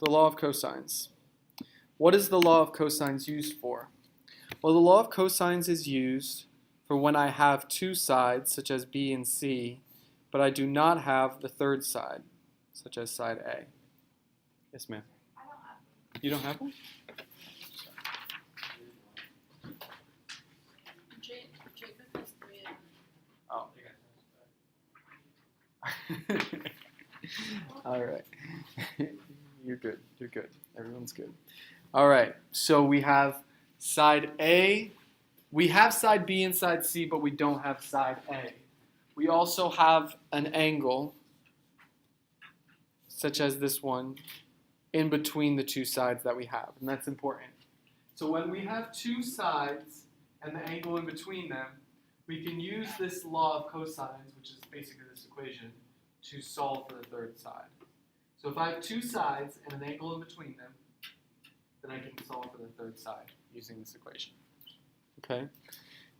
The law of cosines. What is the law of cosines used for? Well, the law of cosines is used for when I have two sides, such as B and C, but I do not have the third side, such as side A. Yes, ma'am. I don't have them. You don't have one? Jacob has 3 of them. Oh. All right. You're good. You're good. Everyone's good. All right. So we have side A. We have side B and side C, but we don't have side A. We also have an angle, such as this one, in between the two sides that we have, and that's important. So when we have two sides and the angle in between them, we can use this law of cosines, which is basically this equation, to solve for the third side. So if I have two sides and an angle in between them, then I can solve for the third side using this equation. Okay?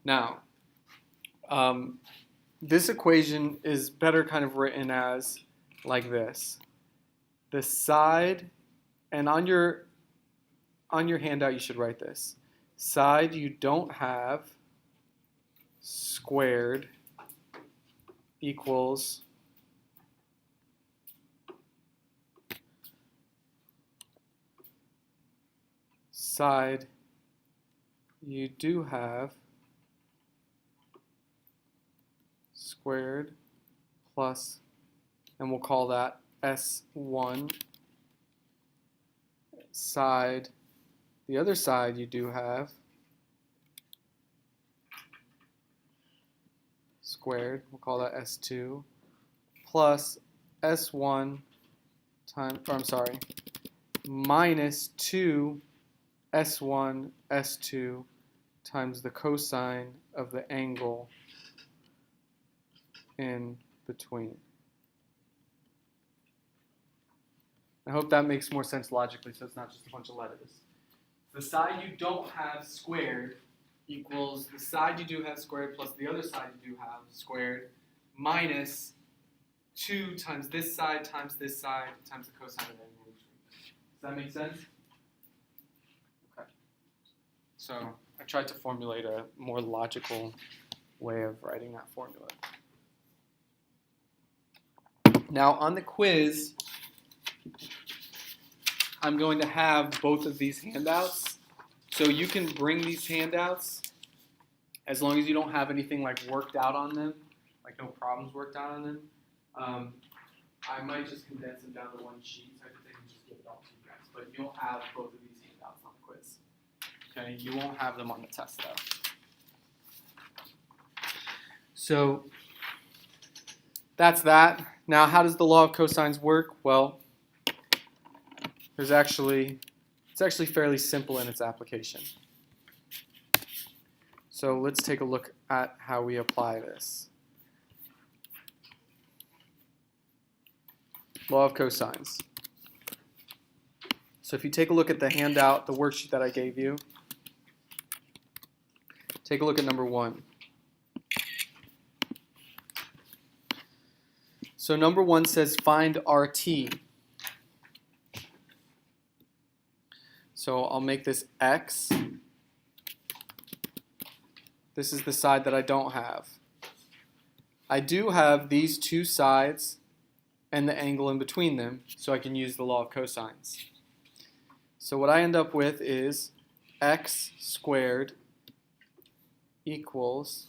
Now, this equation is better kind of written as like this. The side, and on your handout you should write this. Side you don't have squared equals side you do have squared plus, and we'll call that S1 side. The other side you do have squared, we'll call that S2 plus S1 times, or I'm sorry, minus 2 S1 S2 times the cosine of the angle in between. I hope that makes more sense logically, so it's not just a bunch of letters. The side you don't have squared equals the side you do have squared plus the other side you do have squared minus 2 times this side times the cosine of the angle in between. Does that make sense? Okay. So I tried to formulate a more logical way of writing that formula. Now on the quiz, I'm going to have both of these handouts. So you can bring these handouts as long as you don't have anything like worked out on them, like no problems worked out on them. I might just condense them down to one sheet so I can just give it all to you guys. But you'll have both of these handouts on the quiz. Okay, you won't have them on the test though. So that's that. Now, how does the law of cosines work? Well, it's actually fairly simple in its application. So let's take a look at how we apply this. Law of cosines. So if you take a look at the handout, the worksheet that I gave you, take a look at number 1. So number 1 says find RT. So I'll make this X. This is the side that I don't have. I do have these two sides and the angle in between them, so I can use the law of cosines. So what I end up with is X squared equals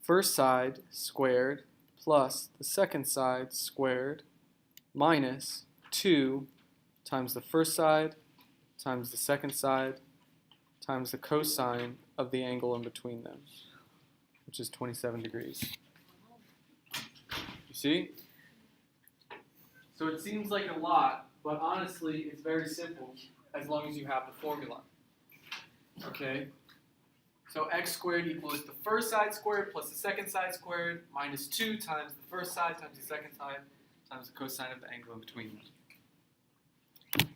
first side squared plus the second side squared minus 2 times the first side times the second side times the cosine of the angle in between them, which is 27 degrees. You see? So it seems like a lot, but honestly it's very simple as long as you have the formula. Okay? So x squared equals the first side squared plus the second side squared minus 2 times the first side times the second side times the cosine of the angle in between them.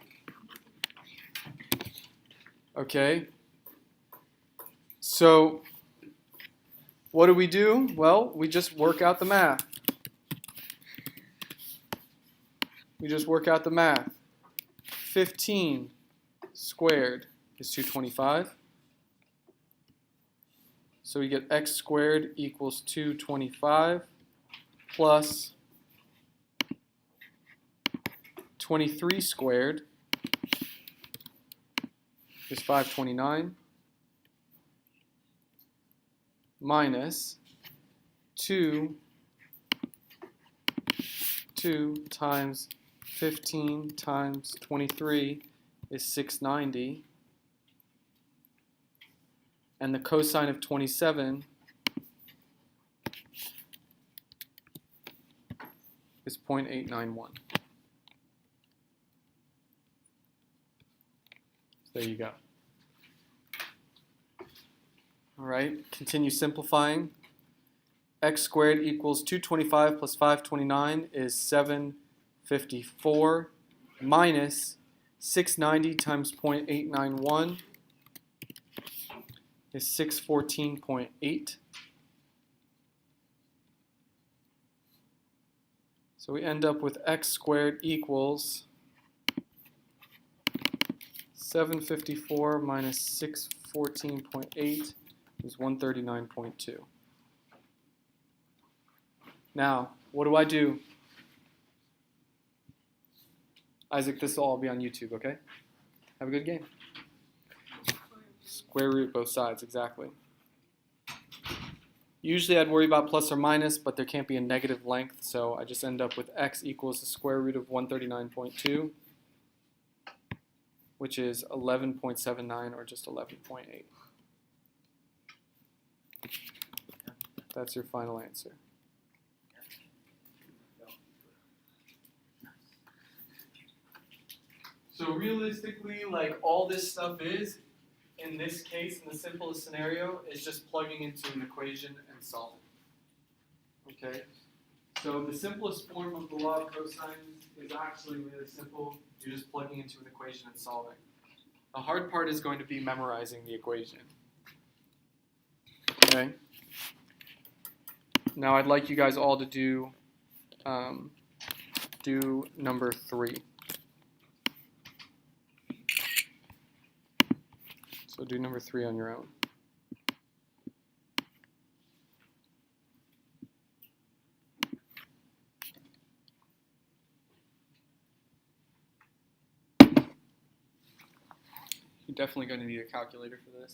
Okay? So what do? Well, we just work out the math. we just work out the math. 15 squared is 225. So we get x squared equals 225 plus 23 squared is 529 minus 2 times 15 times 23 is 690. And the cosine of 27 is 0.891. There you go. All right, continue simplifying. X squared equals 225 plus 529 is 754 minus 690 times 0.891 is 614.8. So we end up with x squared equals 754 minus 614.8 is 139.2. Now, what do I do? Isaac, this will all be on YouTube, okay? Have a good game. Square root both sides, exactly. Usually I'd worry about plus or minus, but there can't be a negative length, so I just end up with x equals the square root of 139.2, which is 11.79 or just 11.8. That's your final answer. So realistically, like all this stuff is, in this case, in the simplest scenario, is just plugging into an equation and solving. Okay? So the simplest form of the law of cosines is actually really simple. You're just plugging into an equation and solving. The hard part is going to be memorizing the equation. Okay? Now I'd like you guys all to do number 3. So do number 3 on your own. You're definitely going to need a calculator for this.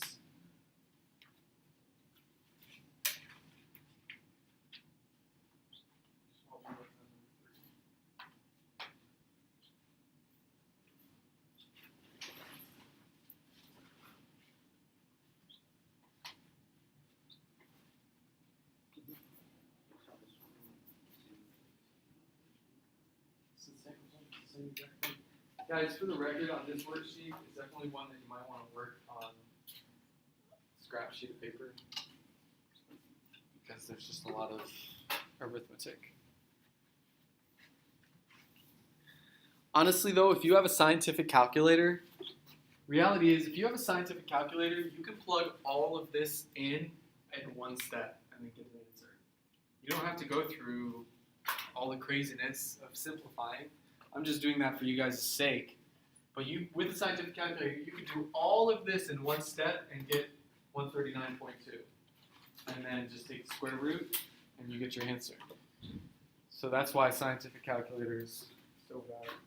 Guys, for the record, on this worksheet, it's definitely one that you might want to work on scrap sheet of paper because there's just a lot of arithmetic. Honestly, though, if you have a scientific calculator, reality is if you have a scientific calculator, you can plug all of this in one step and then get an answer. You don't have to go through all the craziness of simplifying. I'm just doing that for you guys' sake. But you, with a scientific calculator, you can do all of this in one step and get 139.2. And then just take the square root and you get your answer. So that's why scientific calculator is so valuable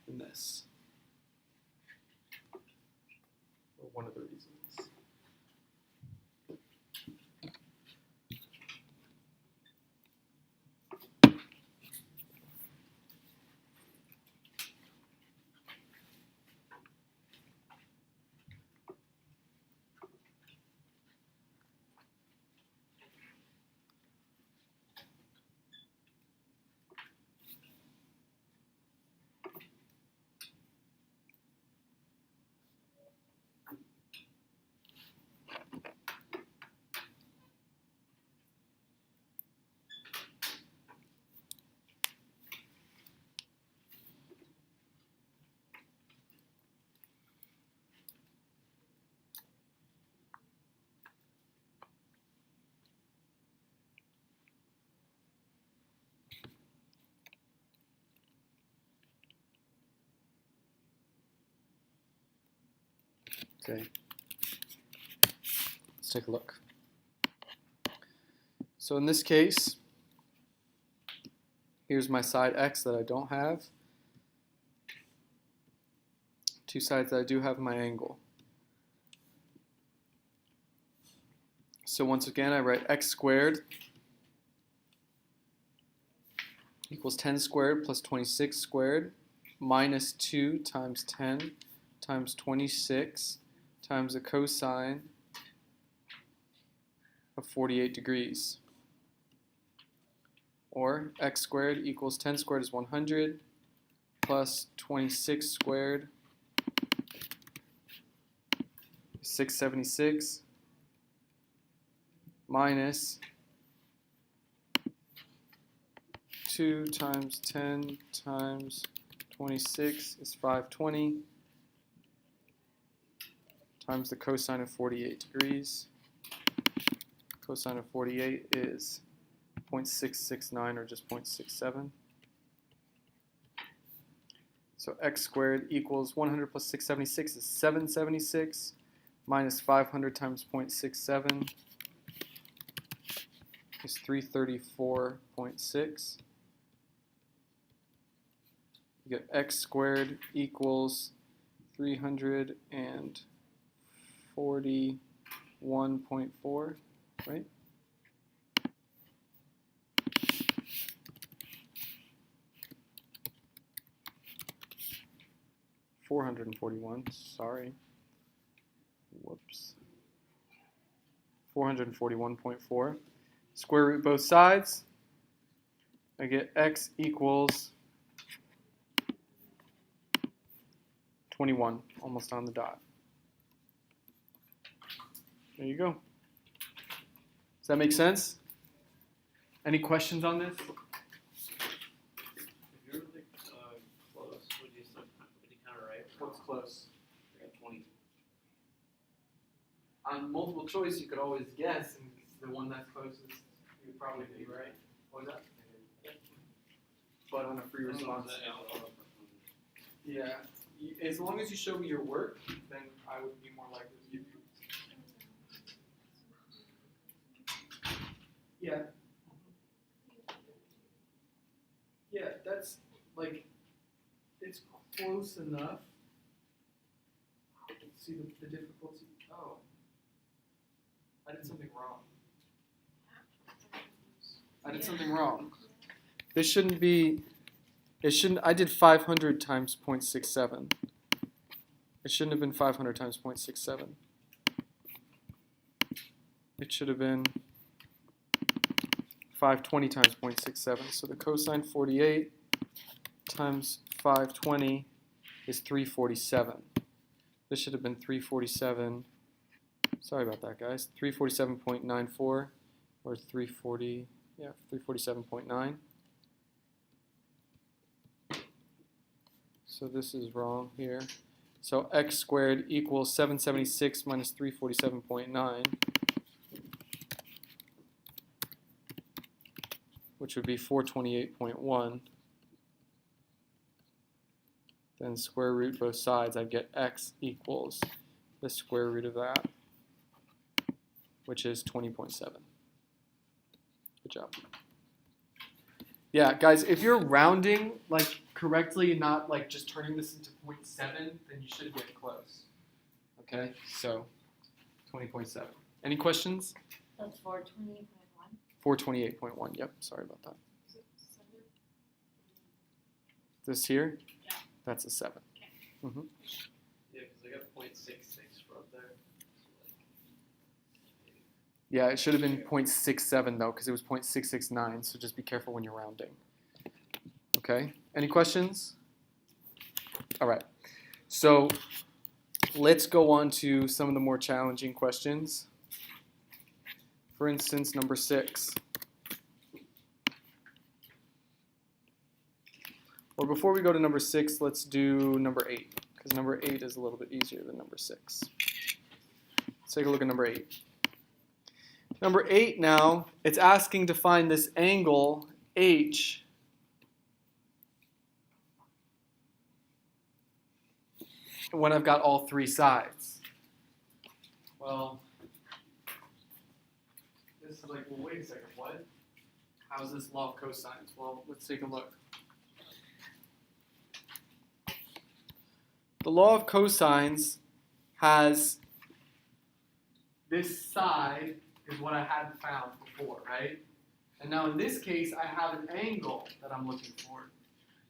in this. Or one of the reasons. Okay. Let's take a look. So in this case, here's my side x that I don't have. Two sides that I do have my angle. So once again, I write x squared equals 10 squared plus 26 squared minus 2 times 10 times 26 times the cosine of 48 degrees. Or x squared equals 10 squared is 100 plus 26 squared is 676 minus 2 times 10 times 26 is 520 times the cosine of 48 degrees. Cosine of 48 is 0.669 or just 0.67. So x squared equals 100 plus 676 is 776 minus 500 times 0.67 is 334.6. You get x squared equals 341.4, right? $441, sorry. Whoops. 441.4. Square root both sides. I get x equals 21, almost on the dot. There you go. Does that make sense? Any questions on this? If you're really close, would you counter right? What's close? I got 20. On multiple choice, you could always guess, and the one that's closest, you would probably be right. What was that? But on a free response. Yeah. As long as you show me your work, then I would be more likely to give you. Yeah. Yeah, that's like, it's close enough. See the difficulty? Oh. I did something wrong. I did something wrong. This shouldn't be, I did 500 times 0.67. It shouldn't have been 500 times 0.67. It should have been 520 times 0.67. So the cosine 48 times 520 is 347. This should have been 347. Sorry about that, guys. 347.94 or 347.9. So this is wrong here. So x squared equals 776 minus 347.9, which would be 428.1. Then square root both sides, I get x equals the square root of that, which is 20.7. Good job. Yeah, guys, if you're rounding like correctly and not like just turning this into 0.7, then you should get close. Okay, so 20.7. Any questions? That's 428.1. 428.1. Yep, sorry about that. This here? Yeah. That's a 7. Okay. Mm-hmm. Yeah, because I got 0.66 for up there. Yeah, it should have been 0.67 though, because it was 0.669, so just be careful when you're rounding. Okay, any questions? All right, so let's go on to some of the more challenging questions. For instance, number 6. Or before we go to number 6, let's do number 8, because number 8 is a little bit easier than number 6. Let's take a look at number 8. Number 8 now, it's asking to find this angle H when I've got all three sides. Well, this is like, well, wait a second, what? How's this law of cosines? Well, let's take a look. The law of cosines has this side is what I had found before, right? And now in this case, I have an angle that I'm looking for.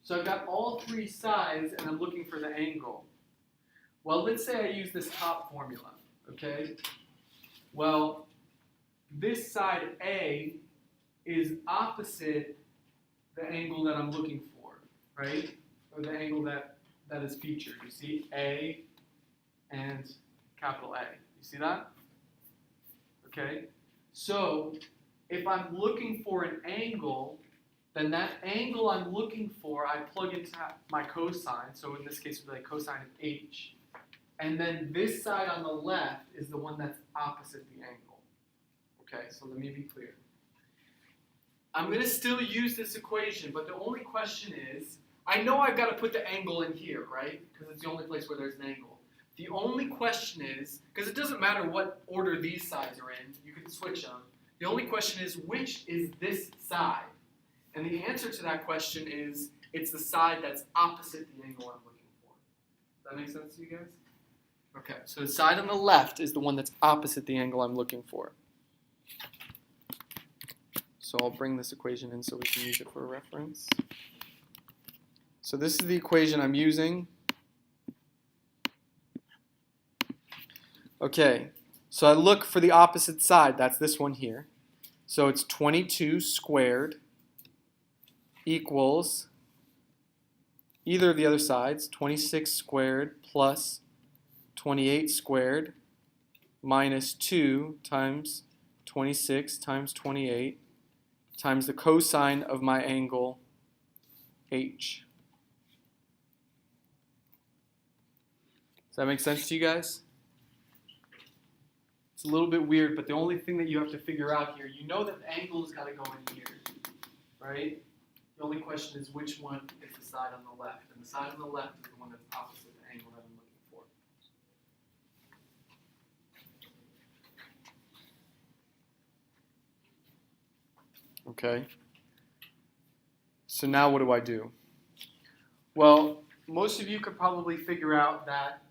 So I've got all three sides, and I'm looking for the angle. Well, let's say I use this top formula, okay? Well, this side A is opposite the angle that I'm looking for, right? Or the angle that is featured. You see A and capital A. You see that? Okay? So, if I'm looking for an angle, then that angle I'm looking for, I plug into my cosine. So in this case, it would be like cosine of H. And then this side on the left is the one that's opposite the angle. Okay, so let me be clear. I'm going to still use this equation, but the only question is, I know I've got to put the angle in here, right? Because it's the only place where there's an angle. The only question is, because it doesn't matter what order these sides are in, you can switch them. The only question is, which is this side? And the answer to that question is, it's the side that's opposite the angle I'm looking for. Does that make sense to you guys? Okay, so the side on the left is the one that's opposite the angle I'm looking for. So I'll bring this equation in so we can use it for a reference. So this is the equation I'm using. Okay, so I look for the opposite side. That's this one here. So it's 22 squared equals either of the other sides, 26 squared plus 28 squared minus 2 times 26 times 28 times the cosine of my angle H. Does that make sense to you guys? It's a little bit weird, but the only thing that you have to figure out here, you know that the angle has got to go in here, right? The only question is which one is the side on the left. And the side on the left is the one that's opposite the angle that I'm looking for. Okay. So now what do I do? Well, most of you could probably figure out that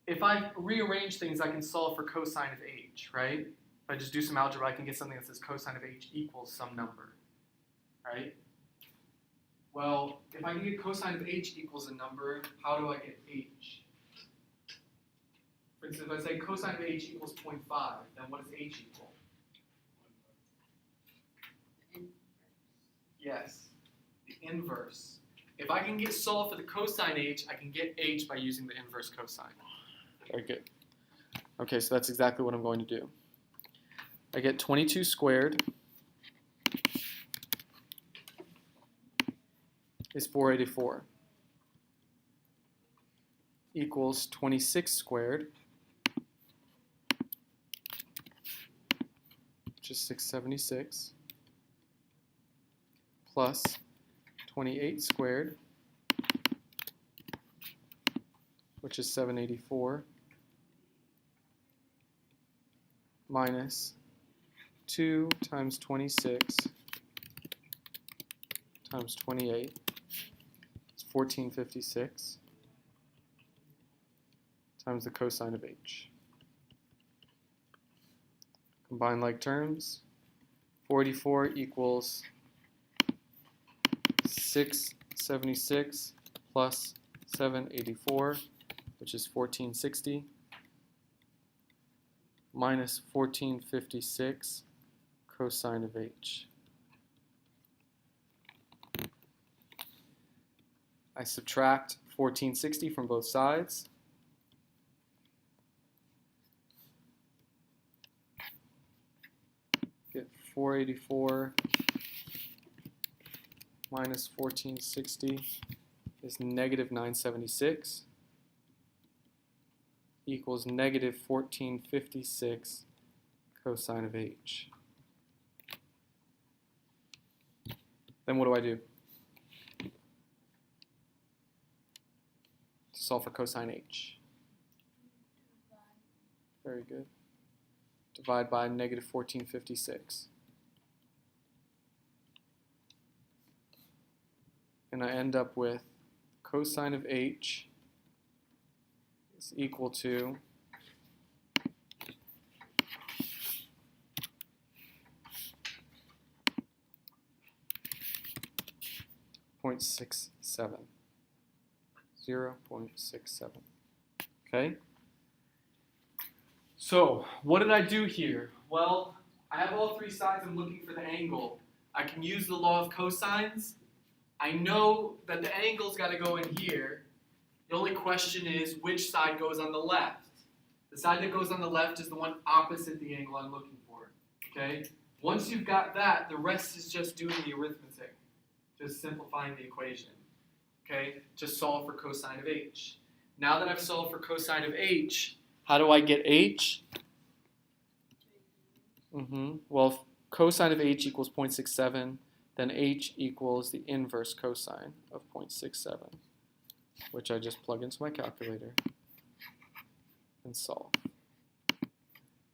if I rearrange things, I can solve for cosine of H, right? If I just do some algebra, I can get something that says cosine of H equals some number, right? Well, if I can get cosine of H equals a number, how do I get H? For instance, if I say cosine of H equals 0.5, then what does H equal? Yes, the inverse. If I can get solved for the cosine H, I can get H by using the inverse cosine. Very good. Okay, so that's exactly what I'm going to do. I get 22 squared is 484 equals 26 squared, which is 676, plus 28 squared, which is 784, minus 2 times 26 times 28 is 1456 times the cosine of H. Combine like terms. 484 equals 676 plus 784, which is 1460, minus 1456 cosine of H. I subtract 1460 from both sides. Get 484 minus 1460 is negative 976 equals negative 1456 cosine of H. Then what do I do? To solve for cosine H. Very good. Divide by negative 1456. And I end up with cosine of h is equal to 0.67. 0.67. Okay? So, what did I do here? Well, I have all three sides. I'm looking for the angle. I can use the law of cosines. I know that the angle's got to go in here. The only question is which side goes on the left. The side that goes on the left is the one opposite the angle I'm looking for. Okay? Once you've got that, the rest is just doing the arithmetic. Just simplifying the equation. Okay? Just solve for cosine of h. Now that I've solved for cosine of h, how do I get h? Well, if cosine of h equals 0.67, then h equals the inverse cosine of 0.67, which I just plug into my calculator and solve,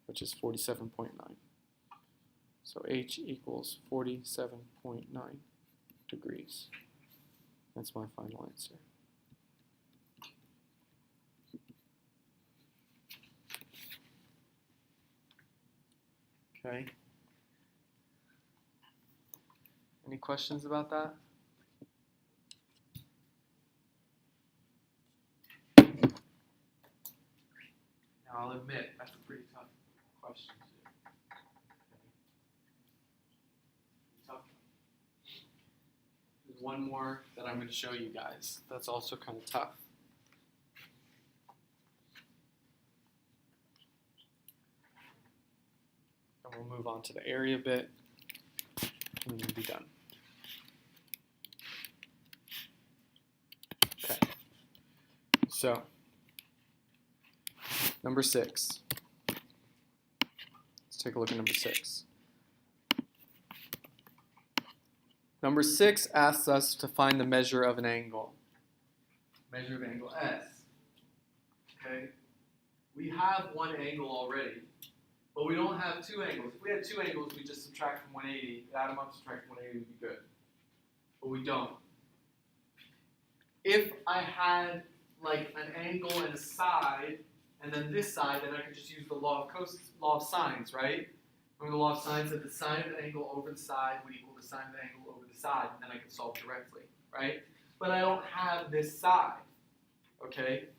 which is 47.9. So h equals 47.9 degrees. That's my final answer. Okay. Any questions about that? Now I'll admit that's a pretty tough question too. Okay. Tough. There's one more that I'm going to show you guys that's also kind of tough. And we'll move on to the area bit, and then we'll be done. Okay. So, number 6. Let's take a look at number 6. Number 6 asks us to find the measure of an angle. Measure of angle S. Okay. We have one angle already. But we don't have two angles. If we had two angles, we just subtract from 180. Add them up, subtract from 180 would be good. But we don't. If I had like an angle and a side, and then this side, then I could just use the law of sines, right? Remember the law of sines that the sine of the angle over the side would equal the sine of the angle over the side, and then I could solve directly, right? But I don't have this side, okay?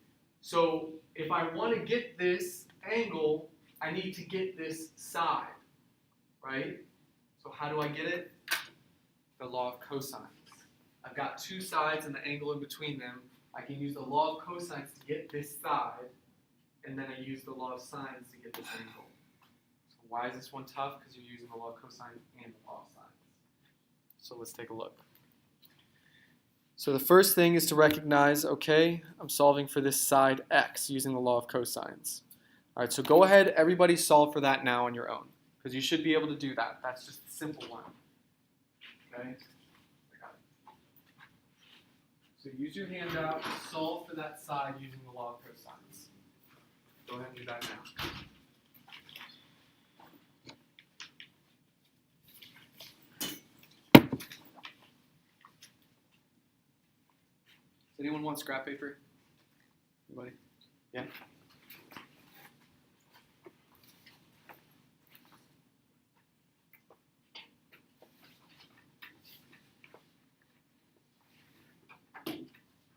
So if I want to get this angle, I need to get this side, right? So how do I get it? The law of cosines. I've got two sides and the angle in between them. I can use the law of cosines to get this side, and then I use the law of sines to get this angle. So why is this one tough? Because you're using the law of cosines and the law of sines. So let's take a look. So the first thing is to recognize, okay, I'm solving for this side x using the law of cosines. All right, so go ahead, everybody solve for that now on your own, because you should be able to do that. That's just a simple one. Okay? So use your handout, solve for that side using the law of cosines. Go ahead and do that now. Does anyone want scrap paper? Anybody? Yeah?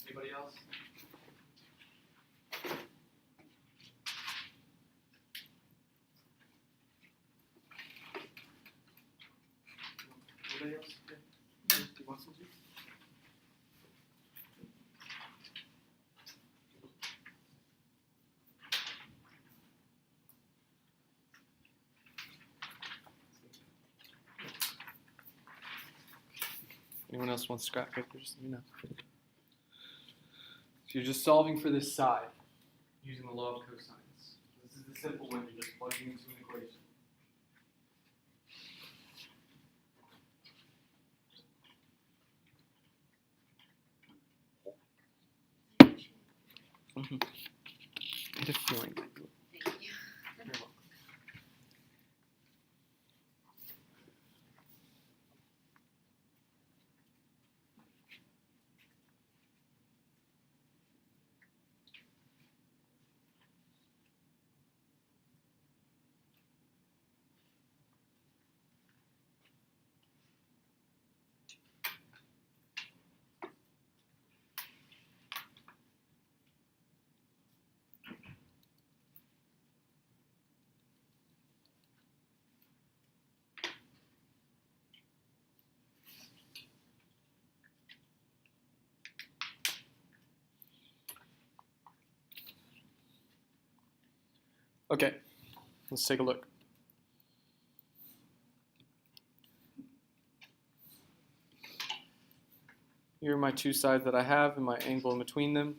Anybody else? Anybody else? Yeah. Do you want some juice? Anyone else want scrap paper? Just let me know. So you're just solving for this side using the law of cosines. This is the simple one. You're just plugging into an equation. I had a feeling. Thank you. Okay, let's take a look. Here are my two sides that I have and my angle in between them.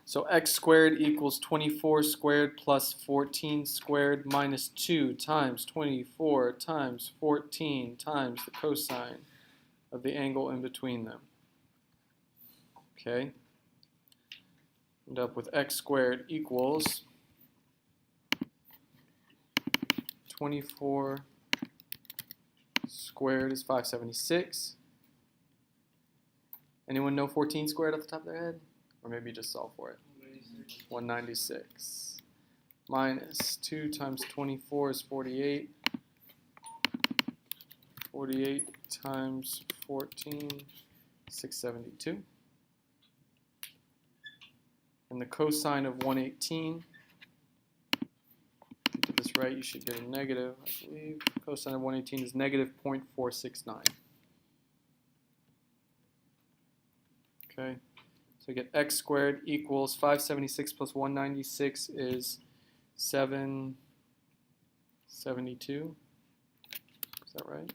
So x squared equals 24 squared plus 14 squared minus 2 times 24 times 14 times the cosine of the angle in between them. Okay. End up with x squared equals 24 squared is 576. Anyone know 14 squared off the top of their head? Or maybe just solve for it. 196 minus 2 times 24 is 48. 48 times 14, 672. And the cosine of 118, if you did this right, you should get a negative, I believe. Cosine of 118 is negative 0.469. Okay, so you get x squared equals 576 plus 196 is 772. Is that right?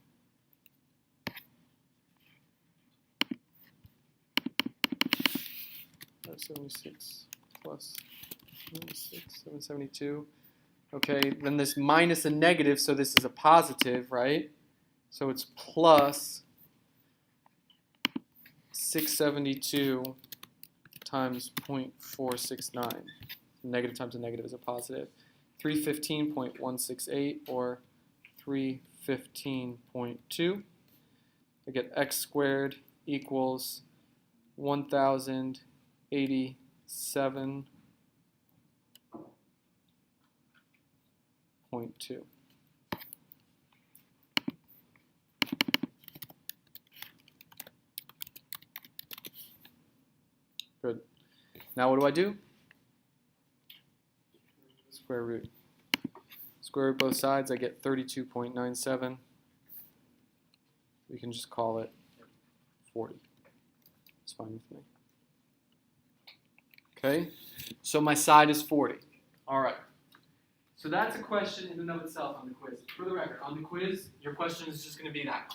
Five 76 plus 96, 772. Okay, then this minus a negative, so this is a positive, right? So it's plus 672 times 0.469. Negative times a negative is a positive. 315.168 or 315.2. I get x squared equals 1087.2. Good. Now what do? Square root. Square root both sides, I get 32.97. We can just call it 40. It's fine with me. Okay, so my side is 40. All right. So that's a question in and of itself on the quiz. For the record, on the quiz, your question is just going to be that.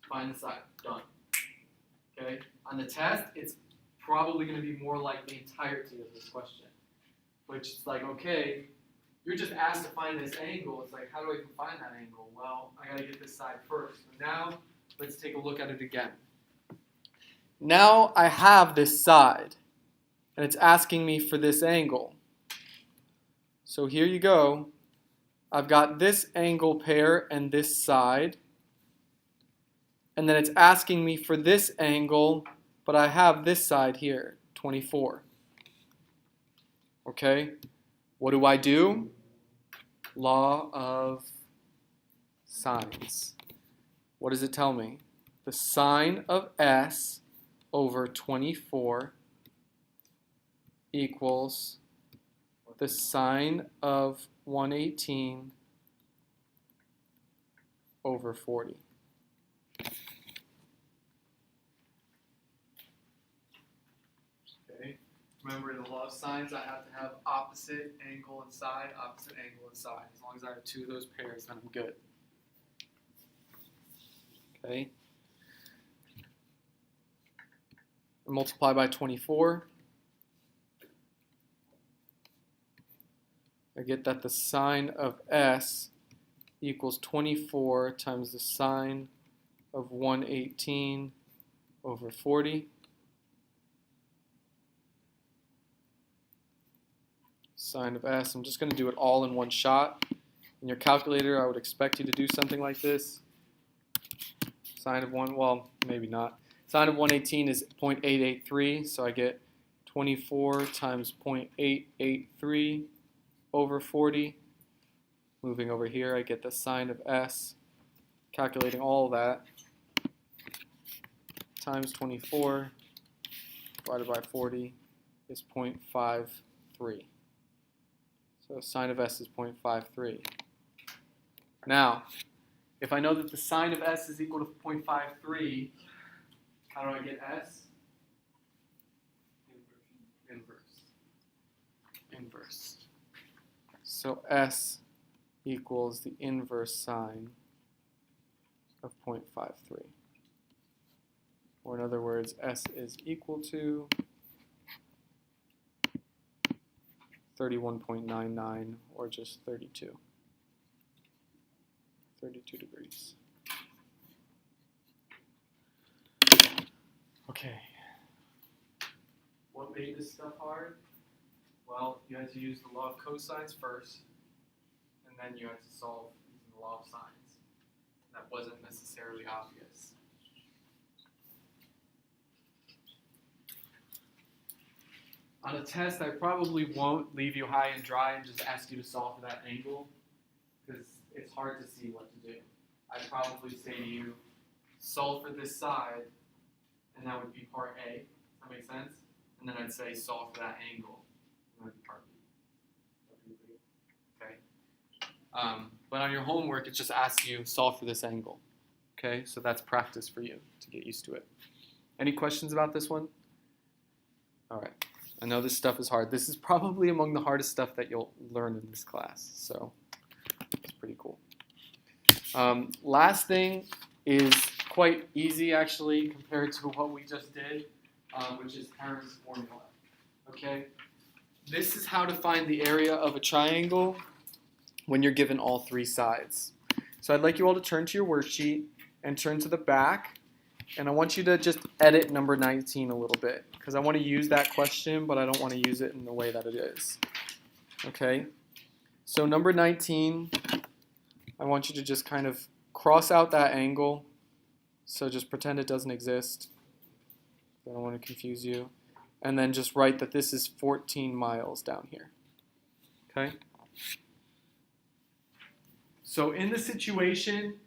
Find the side. Done. Okay. On the test, it's probably going to be more like the entirety of this question, which is like, okay, you're just asked to find this angle. It's like, how do I even find that angle? Well, I got to get this side first. So now, let's take a look at it again. Now I have this side, and it's asking me for this angle. So here you go. I've got this angle pair and this side, and then it's asking me for this angle, but I have this side here, 24. Okay, what do? Law of sines. What does it tell me? The sine of s over 24 equals the sine of 118 over 40. Okay. Remember, in the law of sines, I have to have opposite angle and side, opposite angle and side. As long as I have two of those pairs, then I'm good. Okay. Multiply by 24. I get that the sine of s equals 24 times the sine of 118 over 40. Sine of s, I'm just going to do it all in one shot. In your calculator, I would expect you to do something like this. Sine of 1, well, maybe not. Sine of 118 is 0.883, so I get 24 times 0.883 over 40. Moving over here, I get the sine of s, calculating all of that, times 24 divided by 40 is 0.53. So sine of s is 0.53. Now, if I know that the sine of s is equal to 0.53, how do I get s? Inverse. So S equals the inverse sine of 0.53. Or in other words, S is equal to 31.99 or just 32. 32 degrees. Okay. What made this stuff hard? Well, you had to use the law of cosines first, and then you had to solve using the law of sines. That wasn't necessarily obvious. On a test, I probably won't leave you high and dry and just ask you to solve for that angle, because it's hard to see what to do. I'd probably say to you, solve for this side, and that would be part A. Does that make sense? And then I'd say solve for that angle, and that would be part B. Okay. But on your homework, it just asks you solve for this angle. Okay, so that's practice for you to get used to it. Any questions about this one? All right. I know this stuff is hard. This is probably among the hardest stuff that you'll learn in this class, so it's pretty cool. Last thing is quite easy, actually, compared to what we just did, which is Heron's formula. Okay? This is how to find the area of a triangle when you're given all three sides. So I'd like you all to turn to your worksheet and turn to the back, and I want you to just edit number 19 a little bit, because I want to use that question, but I don't want to use it in the way that it is. Okay? So number 19, I want you to just kind of cross out that angle. So just pretend it doesn't exist. I don't want to confuse you. And then just write that this is 14 miles down here. Okay? So in the situation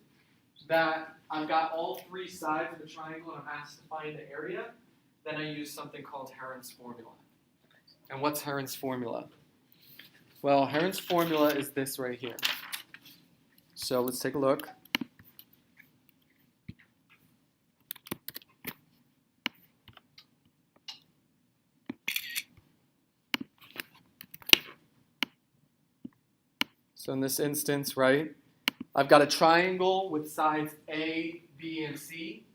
that I've got all three sides of a triangle and I'm asked to find the area, then I use something called Heron's formula. And what's Heron's formula? Well, Heron's formula is this right here. So let's take a look. So in this instance, right, I've got a triangle with sides A, B, and C,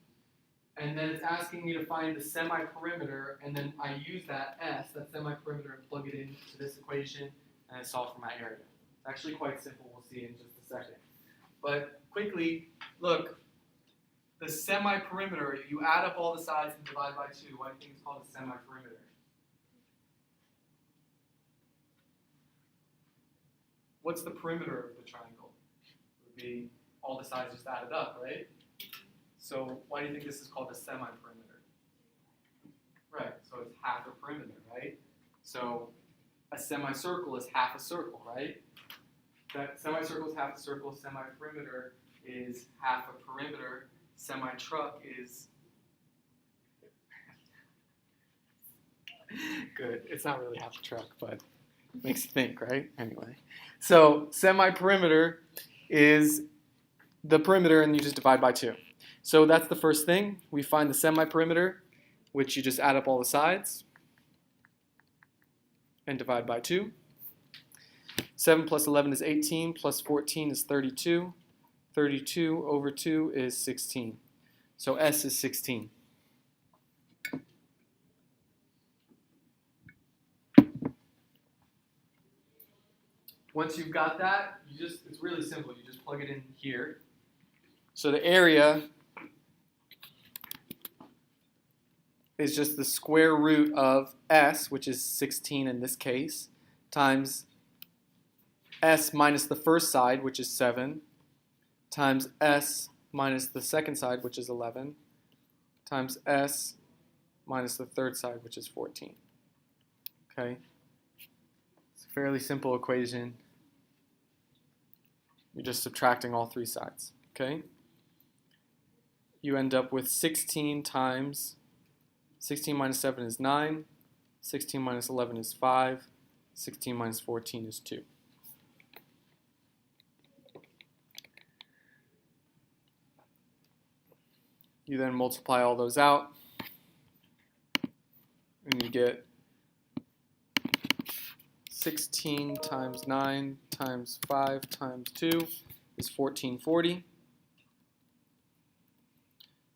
and then it's asking me to find the semi-perimeter, and then I use that S, that semi-perimeter, and plug it into this equation, and I solve for my area. It's actually quite simple. We'll see in just a second. But quickly, look, the semi-perimeter, you add up all the sides and divide by 2. Why do you think it's called a semi-perimeter? What's the perimeter of the triangle? It would be all the sides just added up, right? So why do you think this is called a semi-perimeter? Right, so it's half a perimeter, right? So a semicircle is half a circle, right? That semicircle is half a circle, semi-perimeter is half a perimeter, semi-truck is... Good, it's not really half a truck, but makes you think, right? Anyway, so semi-perimeter is the perimeter, and you just divide by 2. So that's the first thing. We find the semi-perimeter, which you just add up all the sides and divide by 2. 7 plus 11 is 18, plus 14 is 32. 32 over 2 is 16. So S is 16. Once you've got that, it's really simple. You just plug it in here. So the area is just the square root of S, which is 16 in this case, times S minus the first side, which is 7, times S minus the second side, which is 11, times S minus the third side, which is 14. Okay? It's a fairly simple equation. You're just subtracting all three sides. Okay? You end up with 16 times 16 minus 7 is 9, 16 minus 11 is 5, 16 minus 14 is 2. You then multiply all those out, and you get 16 times 9 times 5 times 2 is 1440.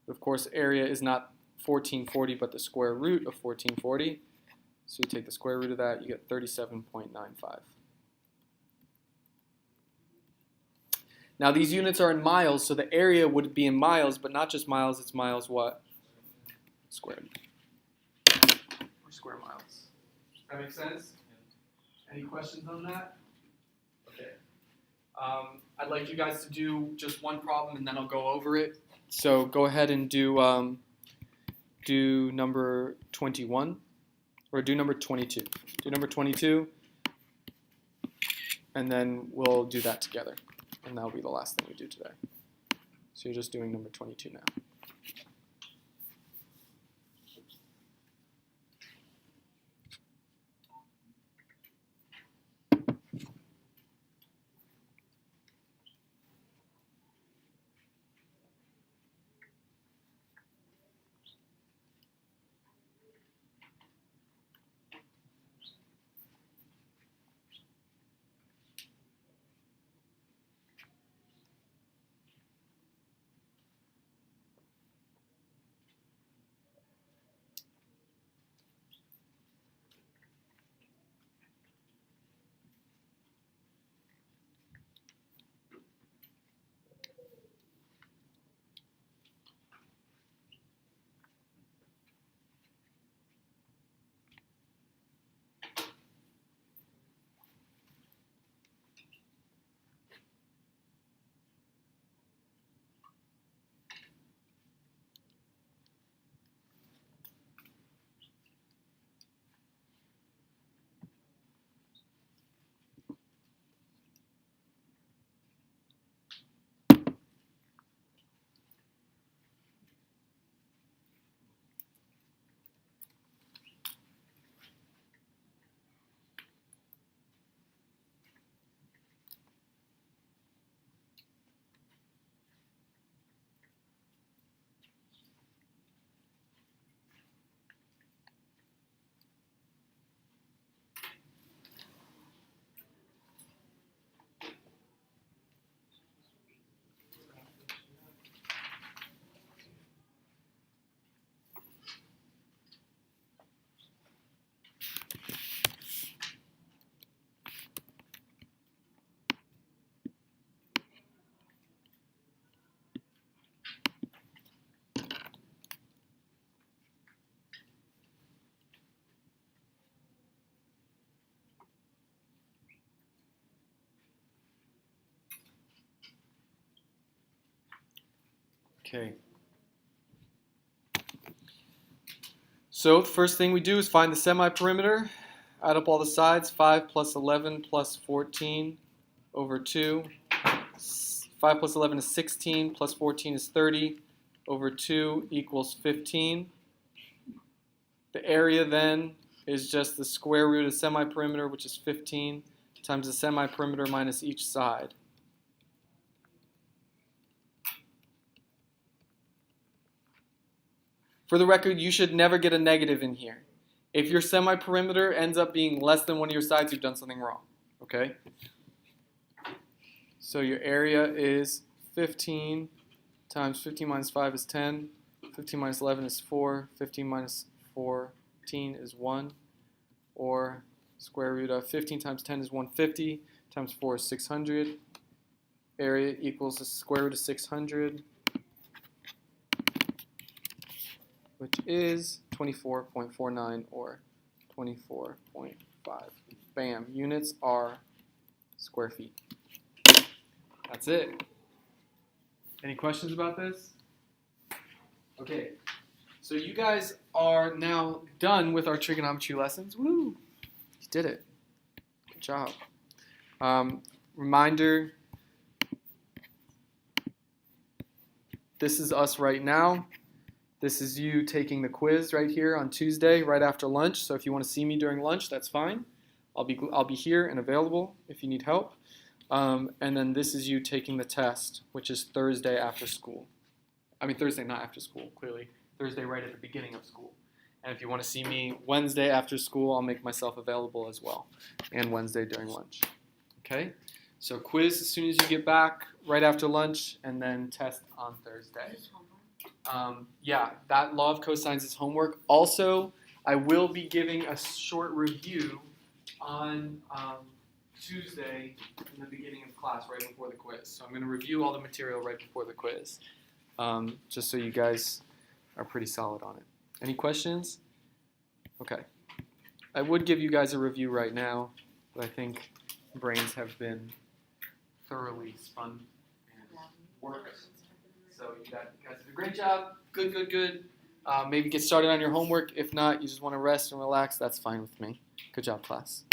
Of course, area is not 1440, but the square root of 1440. So you take the square root of that, you get 37.95. Now these units are in miles, so the area would be in miles, but not just miles, it's miles what? Squared. Or square miles. That makes sense? Any questions on that? Okay. I'd like you guys to do just one problem and then I'll go over it. So go ahead and do number 21, or do number 22. Do number 22, and then we'll do that together. And that'll be the last thing we do today. So you're just doing number 22 now. Okay. So the first thing we do is find the semi-perimeter. Add up all the sides. 5 plus 11 plus 14 over 2. 5 plus 11 is 16, plus 14 is 30, over 2 equals 15. The area then is just the square root of semi-perimeter, which is 15, times the semi-perimeter minus each side. For the record, you should never get a negative in here. If your semi-perimeter ends up being less than one of your sides, you've done something wrong. Okay? So your area is 15 times 15 minus 5 is 10. 15 minus 11 is 4. 15 minus 14 is 1. Or square root of 15 times 10 is 150. Times 4 is 600. Area equals the square root of 600, which is 24.49 or 24.5. Bam. Units are square feet. That's it. Any questions about this? Okay. So you guys are now done with our trigonometry lessons. Woo! You did it. Good job. Reminder, this is us right now. This is you taking the quiz right here on Tuesday, right after lunch. So if you want to see me during lunch, that's fine. I'll be here and available if you need help. And then this is you taking the test, which is Thursday after school. I mean, Thursday not after school, clearly. Thursday right at the beginning of school. And if you want to see me Wednesday after school, I'll make myself available as well. And Wednesday during lunch. Okay, so quiz as soon as you get back, right after lunch, and then test on Thursday. This is homework. Yeah, that law of cosines is homework. Also, I will be giving a short review on Tuesday in the beginning of class, right before the quiz. So I'm going to review all the material right before the quiz, just so you guys are pretty solid on it. Any questions? Okay. I would give you guys a review right now, but I think brains have been thoroughly spun and worked. So you guys did a great job. Good, good, good. Maybe get started on your homework. If not, you just want to rest and relax, that's fine with me. Good job, class.